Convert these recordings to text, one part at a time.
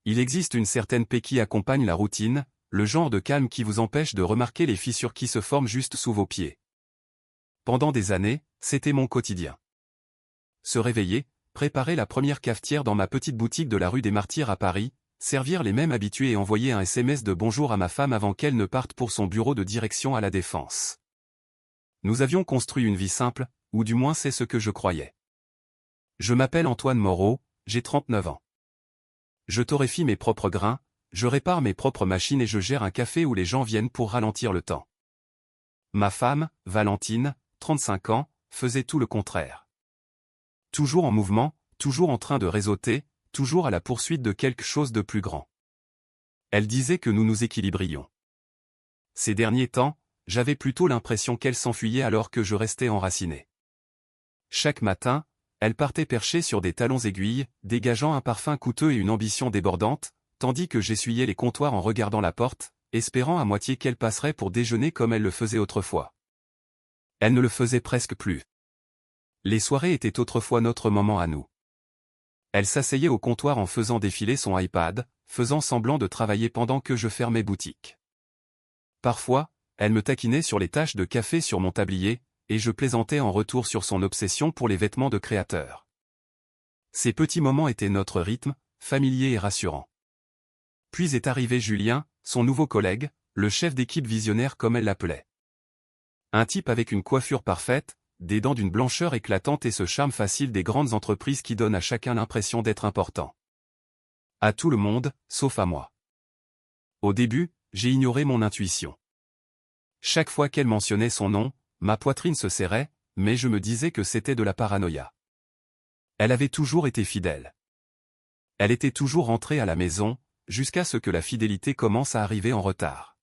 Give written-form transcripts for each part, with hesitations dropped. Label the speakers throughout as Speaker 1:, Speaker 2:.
Speaker 1: Il existe une certaine paix qui accompagne la routine, le genre de calme qui vous empêche de remarquer les fissures qui se forment juste sous vos pieds. Pendant des années, c'était mon quotidien. Se réveiller, préparer la première cafetière dans ma petite boutique de la rue des Martyrs à Paris, servir les mêmes habitués et envoyer un SMS de bonjour à ma femme avant qu'elle ne parte pour son bureau de direction à La Défense. Nous avions construit une vie simple, ou du moins c'est ce que je croyais. Je m'appelle Antoine Moreau, j'ai 39 ans. Je torréfie mes propres grains, je répare mes propres machines et je gère un café où les gens viennent pour ralentir le temps. Ma femme, Valentine, 35 ans, faisait tout le contraire. Toujours en mouvement, toujours en train de réseauter, toujours à la poursuite de quelque chose de plus grand. Elle disait que nous nous équilibrions. Ces derniers temps, j'avais plutôt l'impression qu'elle s'enfuyait alors que je restais enraciné. Chaque matin, elle partait percher sur des talons aiguilles, dégageant un parfum coûteux et une ambition débordante, tandis que j'essuyais les comptoirs en regardant la porte, espérant à moitié qu'elle passerait pour déjeuner comme elle le faisait autrefois. Elle ne le faisait presque plus. Les soirées étaient autrefois notre moment à nous. Elle s'asseyait au comptoir en faisant défiler son iPad, faisant semblant de travailler pendant que je fermais boutique. Parfois, elle me taquinait sur les taches de café sur mon tablier, et je plaisantais en retour sur son obsession pour les vêtements de créateur. Ces petits moments étaient notre rythme, familier et rassurant. Puis est arrivé Julien, son nouveau collègue, le chef d'équipe visionnaire comme elle l'appelait. Un type avec une coiffure parfaite, des dents d'une blancheur éclatante et ce charme facile des grandes entreprises qui donne à chacun l'impression d'être important. À tout le monde, sauf à moi. Au début, j'ai ignoré mon intuition. Chaque fois qu'elle mentionnait son nom, ma poitrine se serrait, mais je me disais que c'était de la paranoïa. Elle avait toujours été fidèle. Elle était toujours rentrée à la maison, jusqu'à ce que la fidélité commence à arriver en retard.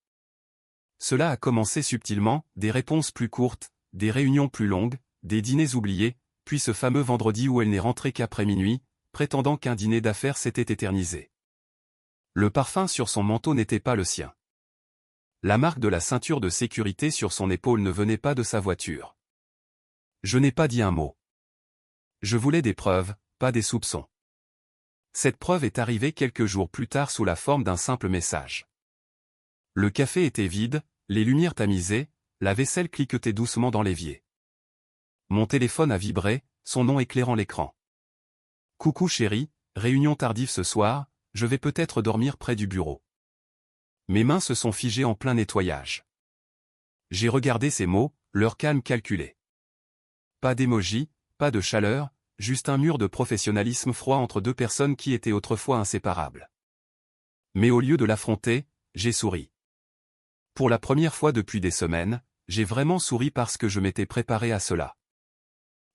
Speaker 1: Cela a commencé subtilement, des réponses plus courtes, des réunions plus longues, des dîners oubliés, puis ce fameux vendredi où elle n'est rentrée qu'après minuit, prétendant qu'un dîner d'affaires s'était éternisé. Le parfum sur son manteau n'était pas le sien. La marque de la ceinture de sécurité sur son épaule ne venait pas de sa voiture. Je n'ai pas dit un mot. Je voulais des preuves, pas des soupçons. Cette preuve est arrivée quelques jours plus tard sous la forme d'un simple message. Le café était vide, les lumières tamisées, la vaisselle cliquetait doucement dans l'évier. Mon téléphone a vibré, son nom éclairant l'écran. Coucou chérie, réunion tardive ce soir, je vais peut-être dormir près du bureau. Mes mains se sont figées en plein nettoyage. J'ai regardé ces mots, leur calme calculé. Pas d'émoji, pas de chaleur, juste un mur de professionnalisme froid entre deux personnes qui étaient autrefois inséparables. Mais au lieu de l'affronter, j'ai souri. Pour la première fois depuis des semaines, j'ai vraiment souri parce que je m'étais préparé à cela.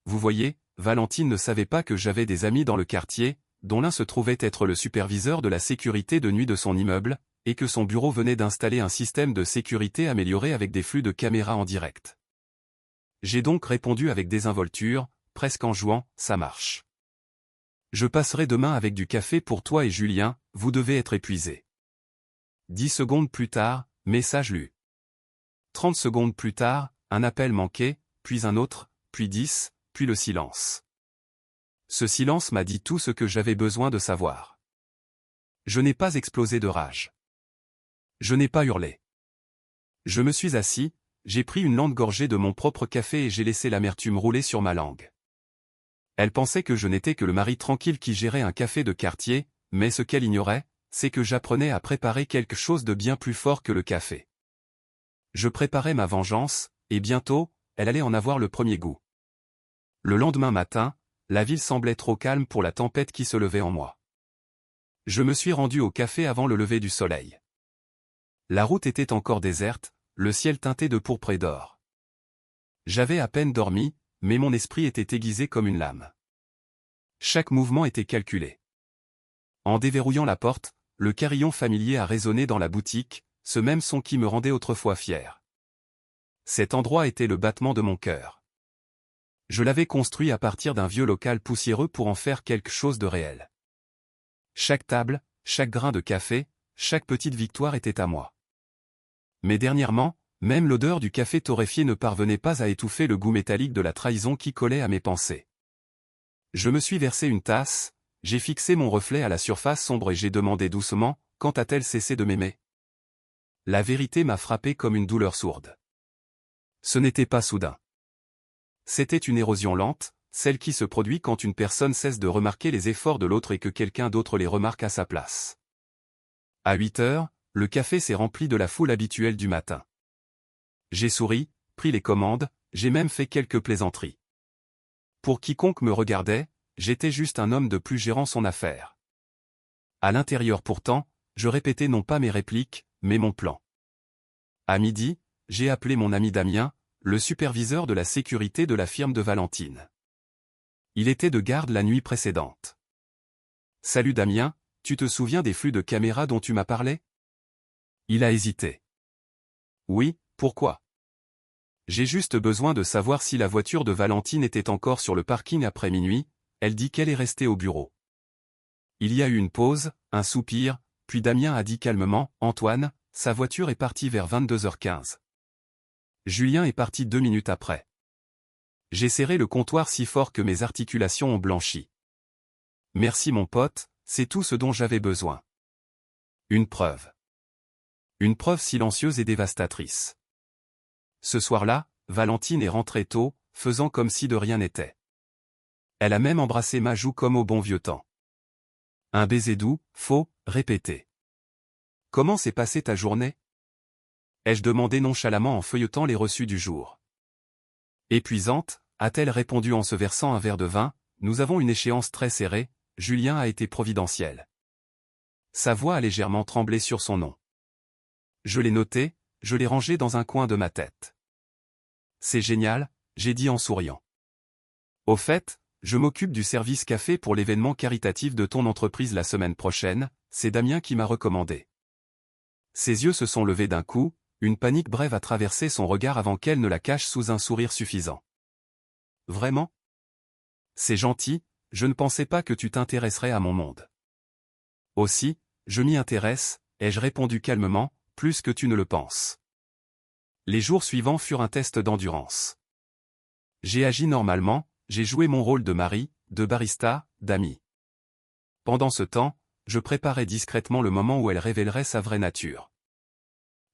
Speaker 1: Vous voyez, Valentine ne savait pas que j'avais des amis dans le quartier, dont l'un se trouvait être le superviseur de la sécurité de nuit de son immeuble, et que son bureau venait d'installer un système de sécurité amélioré avec des flux de caméras en direct. J'ai donc répondu avec désinvolture, presque en jouant, ça marche. Je passerai demain avec du café pour toi et Julien, vous devez être épuisés. 10 secondes plus tard, message lu. 30 secondes plus tard, un appel manqué, puis un autre, puis 10, puis le silence. Ce silence m'a dit tout ce que j'avais besoin de savoir. Je n'ai pas explosé de rage. Je n'ai pas hurlé. Je me suis assis, j'ai pris une lente gorgée de mon propre café et j'ai laissé l'amertume rouler sur ma langue. Elle pensait que je n'étais que le mari tranquille qui gérait un café de quartier, mais ce qu'elle ignorait, c'est que j'apprenais à préparer quelque chose de bien plus fort que le café. Je préparais ma vengeance, et bientôt, elle allait en avoir le premier goût. Le lendemain matin, la ville semblait trop calme pour la tempête qui se levait en moi. Je me suis rendu au café avant le lever du soleil. La route était encore déserte, le ciel teinté de pourpre et d'or. J'avais à peine dormi, mais mon esprit était aiguisé comme une lame. Chaque mouvement était calculé. En déverrouillant la porte, le carillon familier a résonné dans la boutique, ce même son qui me rendait autrefois fier. Cet endroit était le battement de mon cœur. Je l'avais construit à partir d'un vieux local poussiéreux pour en faire quelque chose de réel. Chaque table, chaque grain de café, chaque petite victoire était à moi. Mais dernièrement, même l'odeur du café torréfié ne parvenait pas à étouffer le goût métallique de la trahison qui collait à mes pensées. Je me suis versé une tasse, J'ai fixé mon reflet à la surface sombre et j'ai demandé doucement, quand a-t-elle cessé de m'aimer? La vérité m'a frappé comme une douleur sourde. Ce n'était pas soudain. C'était une érosion lente, celle qui se produit quand une personne cesse de remarquer les efforts de l'autre et que quelqu'un d'autre les remarque à sa place. À 8 heures, le café s'est rempli de la foule habituelle du matin. J'ai souri, pris les commandes, j'ai même fait quelques plaisanteries. Pour quiconque me regardait, j'étais juste un homme de plus gérant son affaire. À l'intérieur pourtant, je répétais non pas mes répliques, mais mon plan. À midi, j'ai appelé mon ami Damien, le superviseur de la sécurité de la firme de Valentine. Il était de garde la nuit précédente. « Salut Damien, tu te souviens des flux de caméras dont tu m'as parlé ?» Il a hésité. « Oui, pourquoi ? » J'ai juste besoin de savoir si la voiture de Valentine était encore sur le parking après minuit, elle dit qu'elle est restée au bureau. Il y a eu une pause, un soupir, puis Damien a dit calmement, « Antoine, sa voiture est partie vers 22h15. Julien est parti 2 minutes après. » J'ai serré le comptoir si fort que mes articulations ont blanchi. « Merci mon pote, c'est tout ce dont j'avais besoin. » Une preuve. Une preuve silencieuse et dévastatrice. Ce soir-là, Valentine est rentrée tôt, faisant comme si de rien n'était. Elle a même embrassé ma joue comme au bon vieux temps. Un baiser doux, faux, répété. « Comment s'est passée ta journée ?» ai-je demandé nonchalamment en feuilletant les reçus du jour. « Épuisante » a-t-elle répondu en se versant un verre de vin, « Nous avons une échéance très serrée, Julien a été providentiel. » Sa voix a légèrement tremblé sur son nom. Je l'ai noté, je l'ai rangé dans un coin de ma tête. « C'est génial », j'ai dit en souriant. « Au fait, je m'occupe du service café pour l'événement caritatif de ton entreprise la semaine prochaine, c'est Damien qui m'a recommandé. » Ses yeux se sont levés d'un coup, une panique brève a traversé son regard avant qu'elle ne la cache sous un sourire suffisant. « Vraiment ? C'est gentil, je ne pensais pas que tu t'intéresserais à mon monde. » Aussi, je m'y intéresse, ai-je répondu calmement, plus que tu ne le penses. Les jours suivants furent un test d'endurance. J'ai agi normalement, j'ai joué mon rôle de mari, de barista, d'ami. Pendant ce temps, je préparais discrètement le moment où elle révélerait sa vraie nature.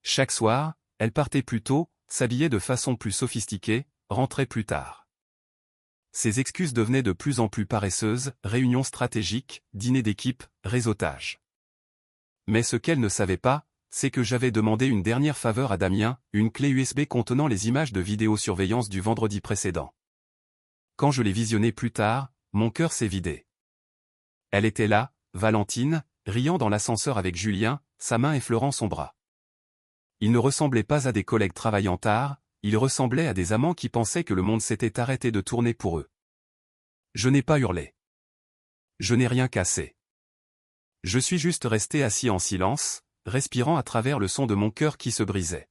Speaker 1: Chaque soir, elle partait plus tôt, s'habillait de façon plus sophistiquée, rentrait plus tard. Ses excuses devenaient de plus en plus paresseuses, réunions stratégiques, dîners d'équipe, réseautage. Mais ce qu'elle ne savait pas, c'est que j'avais demandé une dernière faveur à Damien, une clé USB contenant les images de vidéosurveillance du vendredi précédent. Quand je l'ai visionnée plus tard, mon cœur s'est vidé. Elle était là, Valentine, riant dans l'ascenseur avec Julien, sa main effleurant son bras. Ils ne ressemblaient pas à des collègues travaillant tard, ils ressemblaient à des amants qui pensaient que le monde s'était arrêté de tourner pour eux. Je n'ai pas hurlé. Je n'ai rien cassé. Je suis juste resté assis en silence, respirant à travers le son de mon cœur qui se brisait.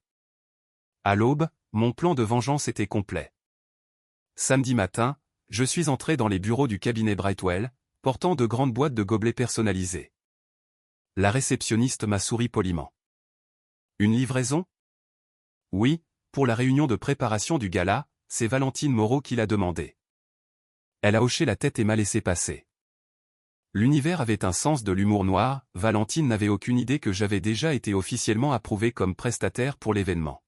Speaker 1: À l'aube, mon plan de vengeance était complet. Samedi matin, je suis entré dans les bureaux du cabinet Brightwell, portant de grandes boîtes de gobelets personnalisés. La réceptionniste m'a souri poliment. Une livraison ? Oui, pour la réunion de préparation du gala, c'est Valentine Moreau qui l'a demandé. Elle a hoché la tête et m'a laissé passer. L'univers avait un sens de l'humour noir, Valentine n'avait aucune idée que j'avais déjà été officiellement approuvé comme prestataire pour l'événement.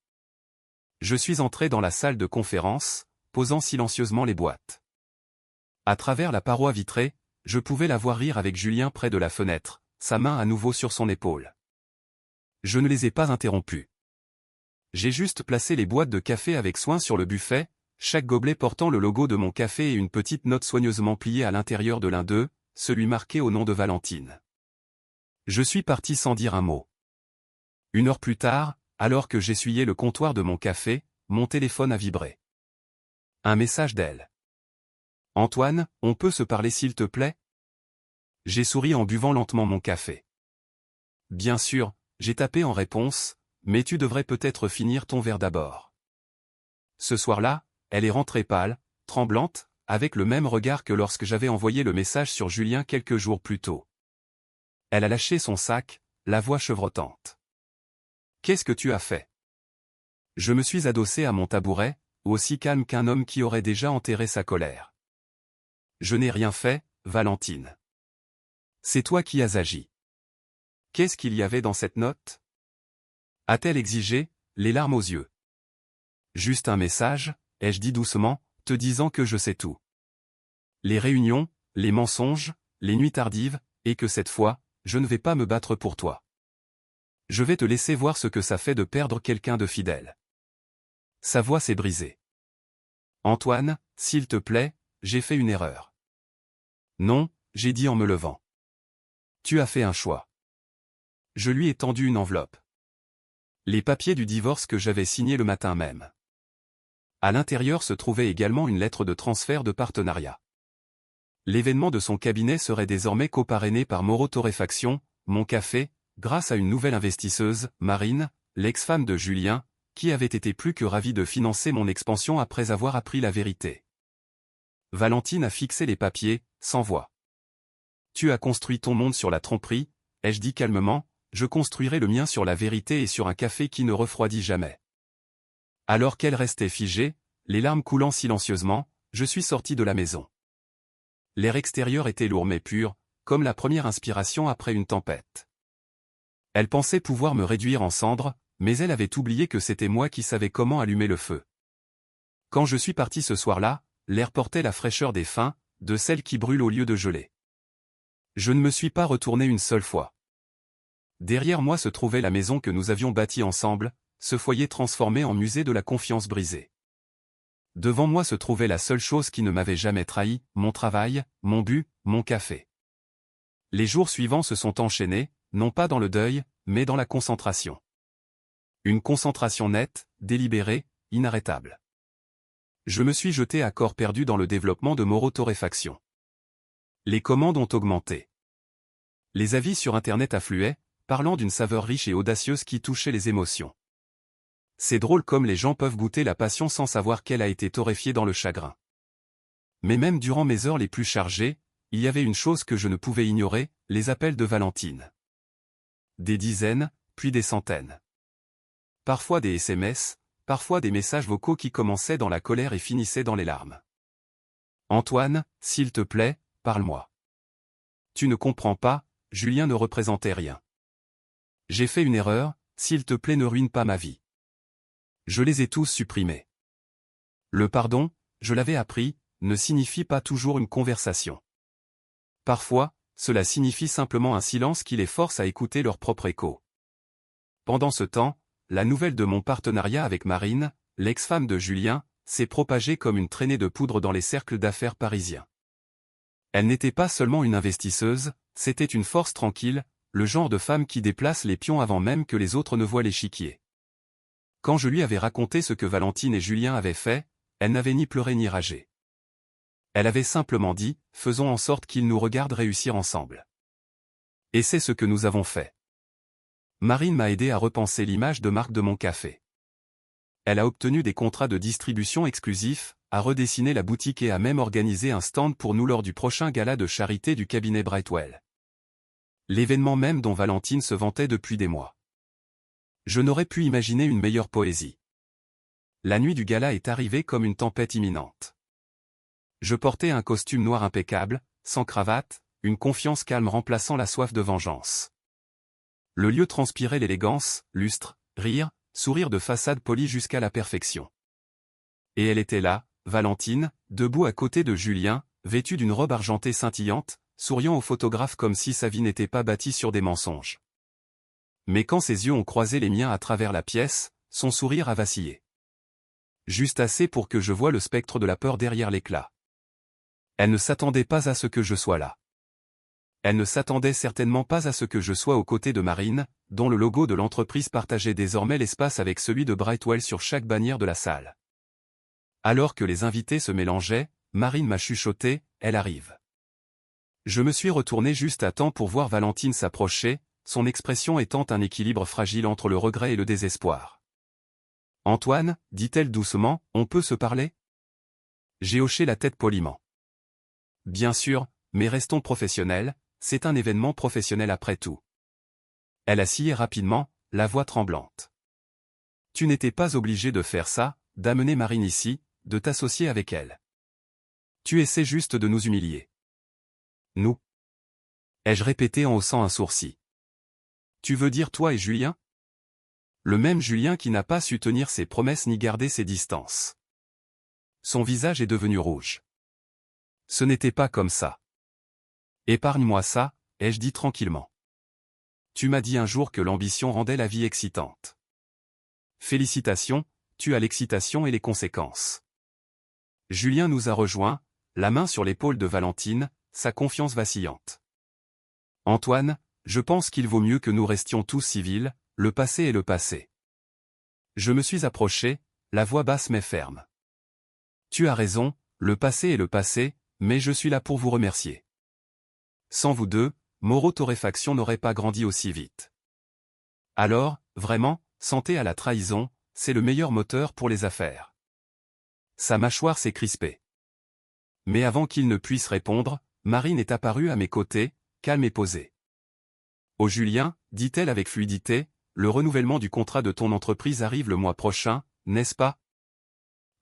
Speaker 1: Je suis entré dans la salle de conférence, posant silencieusement les boîtes. À travers la paroi vitrée, je pouvais la voir rire avec Julien près de la fenêtre, sa main à nouveau sur son épaule. Je ne les ai pas interrompus. J'ai juste placé les boîtes de café avec soin sur le buffet, chaque gobelet portant le logo de mon café et une petite note soigneusement pliée à l'intérieur de l'un d'eux, celui marqué au nom de Valentine. Je suis parti sans dire un mot. 1 heure plus tard, alors que j'essuyais le comptoir de mon café, mon téléphone a vibré. Un message d'elle. « Antoine, on peut se parler s'il te plaît ?» J'ai souri en buvant lentement mon café. « Bien sûr », j'ai tapé en réponse, « mais tu devrais peut-être finir ton verre d'abord. » Ce soir-là, elle est rentrée pâle, tremblante, avec le même regard que lorsque j'avais envoyé le message sur Julien quelques jours plus tôt. Elle a lâché son sac, la voix chevrotante. « Qu'est-ce que tu as fait ?» Je me suis adossé à mon tabouret, aussi calme qu'un homme qui aurait déjà enterré sa colère. « Je n'ai rien fait, Valentine. C'est toi qui as agi. Qu'est-ce qu'il y avait dans cette note? A-t-elle exigé, les larmes aux yeux? Juste un message, ai-je dit doucement, te disant que je sais tout. Les réunions, les mensonges, les nuits tardives, et que cette fois, je ne vais pas me battre pour toi. Je vais te laisser voir ce que ça fait de perdre quelqu'un de fidèle. Sa voix s'est brisée. Antoine, s'il te plaît, j'ai fait une erreur. Non, j'ai dit en me levant. Tu as fait un choix. Je lui ai tendu une enveloppe. Les papiers du divorce que j'avais signés le matin même. À l'intérieur se trouvait également une lettre de transfert de partenariat. L'événement de son cabinet serait désormais coparrainé par Moreau Torréfaction, Mon Café, grâce à une nouvelle investisseuse, Marine, l'ex-femme de Julien, qui avait été plus que ravie de financer mon expansion après avoir appris la vérité. Valentine a fixé les papiers, sans voix. Tu as construit ton monde sur la tromperie, ai-je dit calmement, je construirai le mien sur la vérité et sur un café qui ne refroidit jamais. Alors qu'elle restait figée, les larmes coulant silencieusement, je suis sorti de la maison. L'air extérieur était lourd mais pur, comme la première inspiration après une tempête. Elle pensait pouvoir me réduire en cendres, mais elle avait oublié que c'était moi qui savais comment allumer le feu. Quand je suis parti ce soir-là, l'air portait la fraîcheur des fins, de celles qui brûlent au lieu de geler. Je ne me suis pas retourné une seule fois. Derrière moi se trouvait la maison que nous avions bâtie ensemble, ce foyer transformé en musée de la confiance brisée. Devant moi se trouvait la seule chose qui ne m'avait jamais trahi, mon travail, mon but, mon café. Les jours suivants se sont enchaînés, non pas dans le deuil, mais dans la concentration. Une concentration nette, délibérée, inarrêtable. Je me suis jeté à corps perdu dans le développement de Moreau Torréfaction. Les commandes ont augmenté. Les avis sur Internet affluaient, parlant d'une saveur riche et audacieuse qui touchait les émotions. C'est drôle comme les gens peuvent goûter la passion sans savoir qu'elle a été torréfiée dans le chagrin. Mais même durant mes heures les plus chargées, il y avait une chose que je ne pouvais ignorer, les appels de Valentine. Des dizaines, puis des centaines. Parfois des SMS, parfois des messages vocaux qui commençaient dans la colère et finissaient dans les larmes. Antoine, s'il te plaît, parle-moi. Tu ne comprends pas, Julien ne représentait rien. J'ai fait une erreur, s'il te plaît ne ruine pas ma vie. Je les ai tous supprimés. Le pardon, je l'avais appris, ne signifie pas toujours une conversation. Parfois, cela signifie simplement un silence qui les force à écouter leur propre écho. Pendant ce temps, la nouvelle de mon partenariat avec Marine, l'ex-femme de Julien, s'est propagée comme une traînée de poudre dans les cercles d'affaires parisiens. Elle n'était pas seulement une investisseuse, c'était une force tranquille, le genre de femme qui déplace les pions avant même que les autres ne voient l'échiquier. Quand je lui avais raconté ce que Valentine et Julien avaient fait, elle n'avait ni pleuré ni ragé. Elle avait simplement dit, faisons en sorte qu'ils nous regardent réussir ensemble. Et c'est ce que nous avons fait. Marine m'a aidé à repenser l'image de marque de Mon Café. Elle a obtenu des contrats de distribution exclusifs, a redessiné la boutique et a même organisé un stand pour nous lors du prochain gala de charité du cabinet Brightwell. L'événement même dont Valentine se vantait depuis des mois. Je n'aurais pu imaginer une meilleure poésie. La nuit du gala est arrivée comme une tempête imminente. Je portais un costume noir impeccable, sans cravate, une confiance calme remplaçant la soif de vengeance. Le lieu transpirait l'élégance, lustre, rire, sourire de façade polie jusqu'à la perfection. Et elle était là, Valentine, debout à côté de Julien, vêtue d'une robe argentée scintillante, souriant au photographe comme si sa vie n'était pas bâtie sur des mensonges. Mais quand ses yeux ont croisé les miens à travers la pièce, son sourire a vacillé. Juste assez pour que je voie le spectre de la peur derrière l'éclat. Elle ne s'attendait pas à ce que je sois là. Elle ne s'attendait certainement pas à ce que je sois aux côtés de Marine, dont le logo de l'entreprise partageait désormais l'espace avec celui de Brightwell sur chaque bannière de la salle. Alors que les invités se mélangeaient, Marine m'a chuchoté, elle arrive. Je me suis retourné juste à temps pour voir Valentine s'approcher, son expression étant un équilibre fragile entre le regret et le désespoir. « Antoine, dit-elle doucement, on peut se parler ?» J'ai hoché la tête poliment. « Bien sûr, mais restons professionnels, c'est un événement professionnel après tout. » Elle a scié rapidement, la voix tremblante. « Tu n'étais pas obligé de faire ça, d'amener Marine ici, de t'associer avec elle. Tu essaies juste de nous humilier. » Nous. ai-je répété en haussant un sourcil. Tu veux dire toi et Julien? Le même Julien qui n'a pas su tenir ses promesses ni garder ses distances. Son visage est devenu rouge. Ce n'était pas comme ça. Épargne-moi ça, ai-je dit tranquillement. Tu m'as dit un jour que l'ambition rendait la vie excitante. Félicitations, tu as l'excitation et les conséquences. Julien nous a rejoints, la main sur l'épaule de Valentine, sa confiance vacillante. Antoine, je pense qu'il vaut mieux que nous restions tous civils, le passé est le passé. Je me suis approché, la voix basse mais ferme. Tu as raison, le passé est le passé, mais je suis là pour vous remercier. Sans vous deux, Moreau Torréfaction n'aurait pas grandi aussi vite. Alors, vraiment, santé à la trahison, c'est le meilleur moteur pour les affaires. Sa mâchoire s'est crispée. Mais avant qu'il ne puisse répondre, Marine est apparue à mes côtés, calme et posée. Oh Julien, dit-elle avec fluidité, le renouvellement du contrat de ton entreprise arrive le mois prochain, n'est-ce pas?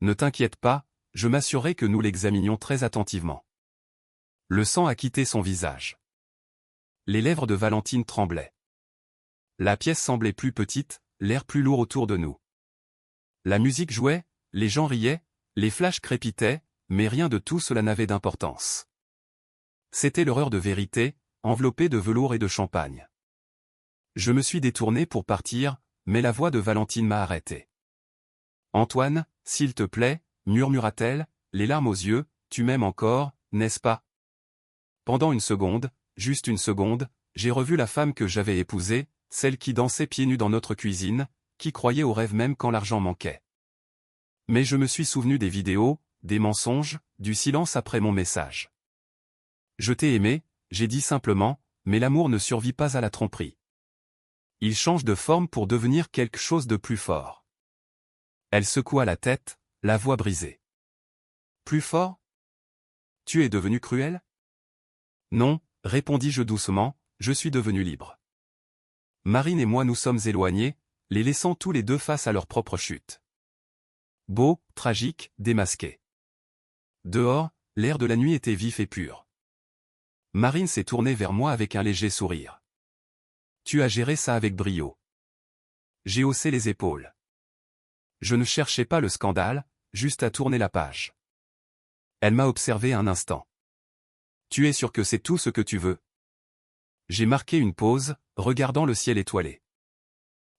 Speaker 1: Ne t'inquiète pas, je m'assurerai que nous l'examinions très attentivement. Le sang a quitté son visage. Les lèvres de Valentine tremblaient. La pièce semblait plus petite, l'air plus lourd autour de nous. La musique jouait, les gens riaient, les flashs crépitaient, mais rien de tout cela n'avait d'importance. C'était l'horreur de vérité, enveloppée de velours et de champagne. Je me suis détourné pour partir, mais la voix de Valentine m'a arrêté. Antoine, s'il te plaît, murmura-t-elle, les larmes aux yeux, tu m'aimes encore, n'est-ce pas? Pendant une seconde, juste une seconde, j'ai revu la femme que j'avais épousée, celle qui dansait pieds nus dans notre cuisine, qui croyait au rêve même quand l'argent manquait. Mais je me suis souvenu des vidéos, des mensonges, du silence après mon message. Je t'ai aimé, j'ai dit simplement, mais l'amour ne survit pas à la tromperie. Il change de forme pour devenir quelque chose de plus fort. Elle secoua la tête, la voix brisée. Plus fort? Tu es devenu cruel? Non, répondis-je doucement, je suis devenu libre. Marine et moi nous sommes éloignés, les laissant tous les deux face à leur propre chute. Beau, tragique, démasqué. Dehors, l'air de la nuit était vif et pur. Marine s'est tournée vers moi avec un léger sourire. Tu as géré ça avec brio. J'ai haussé les épaules. Je ne cherchais pas le scandale, juste à tourner la page. Elle m'a observé un instant. Tu es sûr que c'est tout ce que tu veux? J'ai marqué une pause, regardant le ciel étoilé.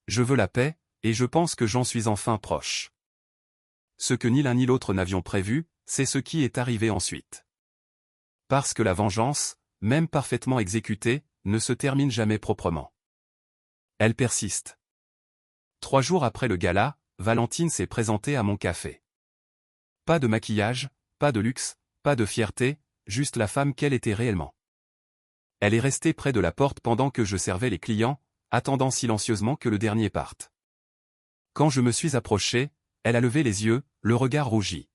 Speaker 1: Je veux la paix, et je pense que j'en suis enfin proche. Ce que ni l'un ni l'autre n'avions prévu, c'est ce qui est arrivé ensuite. Parce que la vengeance, même parfaitement exécutée, ne se termine jamais proprement. Elle persiste. 3 jours après le gala, Valentine s'est présentée à mon café. Pas de maquillage, pas de luxe, pas de fierté, juste la femme qu'elle était réellement. Elle est restée près de la porte pendant que je servais les clients, attendant silencieusement que le dernier parte. Quand je me suis approché, elle a levé les yeux, le regard rougi.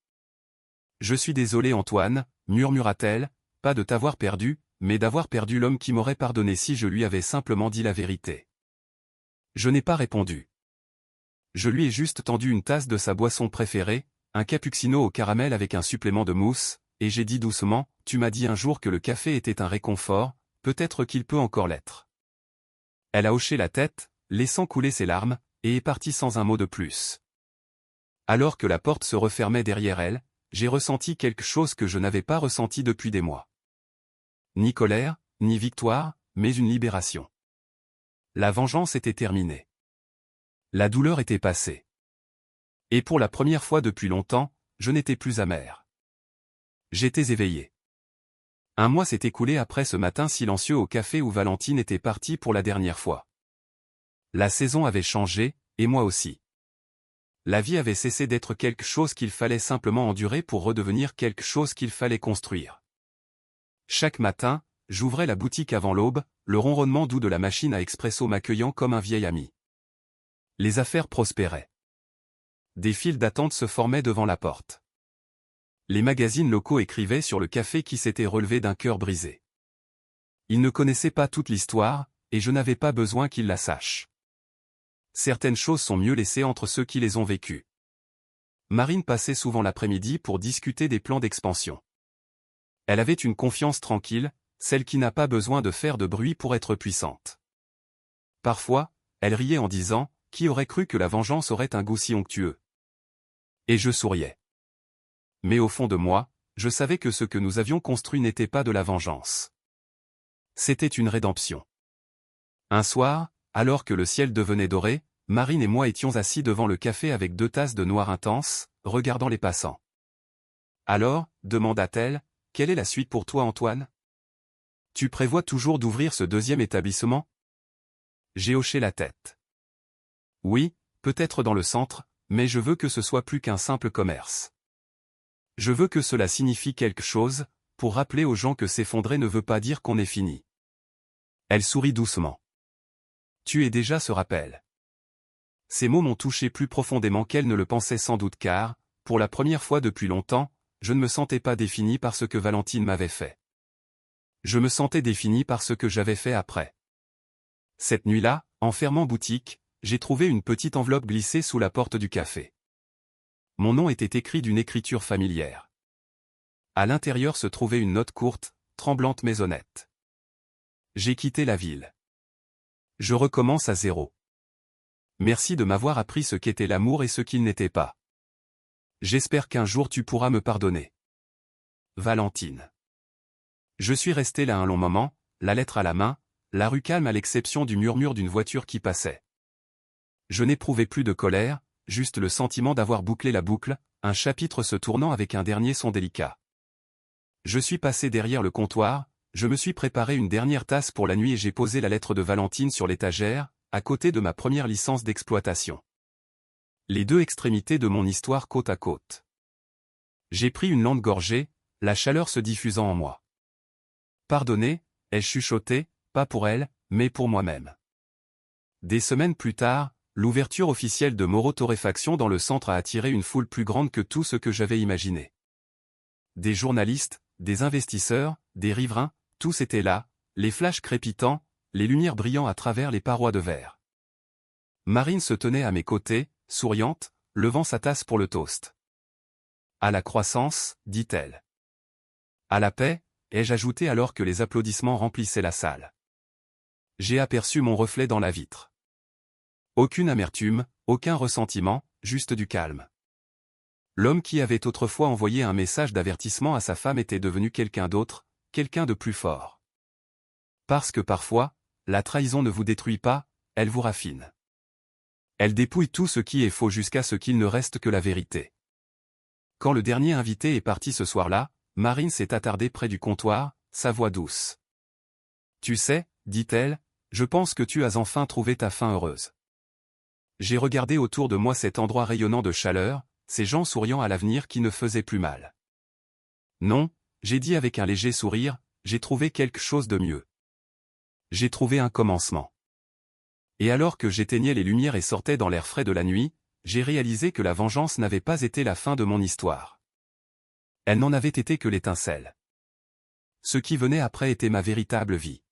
Speaker 1: « Je suis désolé Antoine », murmura-t-elle, « pas de t'avoir perdu, mais d'avoir perdu l'homme qui m'aurait pardonné si je lui avais simplement dit la vérité. » Je n'ai pas répondu. Je lui ai juste tendu une tasse de sa boisson préférée, un cappuccino au caramel avec un supplément de mousse, et j'ai dit doucement, « Tu m'as dit un jour que le café était un réconfort, peut-être qu'il peut encore l'être. » Elle a hoché la tête, laissant couler ses larmes, et est partie sans un mot de plus. Alors que la porte se refermait derrière elle, j'ai ressenti quelque chose que je n'avais pas ressenti depuis des mois. Ni colère, ni victoire, mais une libération. La vengeance était terminée. La douleur était passée. Et pour la première fois depuis longtemps, je n'étais plus amer. J'étais éveillé. Un mois s'est écoulé après ce matin silencieux au café où Valentine était partie pour la dernière fois. La saison avait changé, et moi aussi. La vie avait cessé d'être quelque chose qu'il fallait simplement endurer pour redevenir quelque chose qu'il fallait construire. Chaque matin, j'ouvrais la boutique avant l'aube, le ronronnement doux de la machine à expresso m'accueillant comme un vieil ami. Les affaires prospéraient. Des files d'attente se formaient devant la porte. Les magazines locaux écrivaient sur le café qui s'était relevé d'un cœur brisé. Ils ne connaissaient pas toute l'histoire, et je n'avais pas besoin qu'ils la sachent. Certaines choses sont mieux laissées entre ceux qui les ont vécues. Marine passait souvent l'après-midi pour discuter des plans d'expansion. Elle avait une confiance tranquille, celle qui n'a pas besoin de faire de bruit pour être puissante. Parfois, elle riait en disant, qui aurait cru que la vengeance aurait un goût si onctueux? Et je souriais. Mais au fond de moi, je savais que ce que nous avions construit n'était pas de la vengeance. C'était une rédemption. Un soir, alors que le ciel devenait doré, Marine et moi étions assis devant le café avec 2 tasses de noir intense, regardant les passants. Alors, demanda-t-elle, quelle est la suite pour toi, Antoine? Tu prévois toujours d'ouvrir ce 2e établissement? J'ai hoché la tête. Oui, peut-être dans le centre, mais je veux que ce soit plus qu'un simple commerce. Je veux que cela signifie quelque chose, pour rappeler aux gens que s'effondrer ne veut pas dire qu'on est fini. Elle sourit doucement. Tu es déjà ce rappel. Ces mots m'ont touché plus profondément qu'elle ne le pensait sans doute car, pour la première fois depuis longtemps, je ne me sentais pas défini par ce que Valentine m'avait fait. Je me sentais défini par ce que j'avais fait après. Cette nuit-là, en fermant boutique, j'ai trouvé une petite enveloppe glissée sous la porte du café. Mon nom était écrit d'une écriture familière. À l'intérieur se trouvait une note courte, tremblante mais honnête. J'ai quitté la ville. Je recommence à zéro. Merci de m'avoir appris ce qu'était l'amour et ce qu'il n'était pas. J'espère qu'un jour tu pourras me pardonner. Valentine. Je suis resté là un long moment, la lettre à la main, la rue calme à l'exception du murmure d'une voiture qui passait. Je n'éprouvais plus de colère, juste le sentiment d'avoir bouclé la boucle, un chapitre se tournant avec un dernier son délicat. Je suis passé derrière le comptoir, je me suis préparé une dernière tasse pour la nuit et j'ai posé la lettre de Valentine sur l'étagère, à côté de ma première licence d'exploitation. Les 2 extrémités de mon histoire côte à côte. J'ai pris une lente gorgée, la chaleur se diffusant en moi. Pardonnez, ai-je chuchoté, pas pour elle, mais pour moi-même. Des semaines plus tard, l'ouverture officielle de Moreau Torréfaction dans le centre a attiré une foule plus grande que tout ce que j'avais imaginé. Des journalistes, des investisseurs, des riverains, tous étaient là, les flashs crépitants, les lumières brillant à travers les parois de verre. Marine se tenait à mes côtés, souriante, levant sa tasse pour le toast. À la croissance, dit-elle. À la paix, ai-je ajouté alors que les applaudissements remplissaient la salle. J'ai aperçu mon reflet dans la vitre. Aucune amertume, aucun ressentiment, juste du calme. L'homme qui avait autrefois envoyé un message d'avertissement à sa femme était devenu quelqu'un d'autre, quelqu'un de plus fort. Parce que parfois, la trahison ne vous détruit pas, elle vous raffine. Elle dépouille tout ce qui est faux jusqu'à ce qu'il ne reste que la vérité. Quand le dernier invité est parti ce soir-là, Marine s'est attardée près du comptoir, sa voix douce. Tu sais, dit-elle, je pense que tu as enfin trouvé ta fin heureuse. J'ai regardé autour de moi cet endroit rayonnant de chaleur, ces gens souriant à l'avenir qui ne faisaient plus mal. Non, j'ai dit avec un léger sourire, j'ai trouvé quelque chose de mieux. J'ai trouvé un commencement. Et alors que j'éteignais les lumières et sortais dans l'air frais de la nuit, j'ai réalisé que la vengeance n'avait pas été la fin de mon histoire. Elle n'en avait été que l'étincelle. Ce qui venait après était ma véritable vie.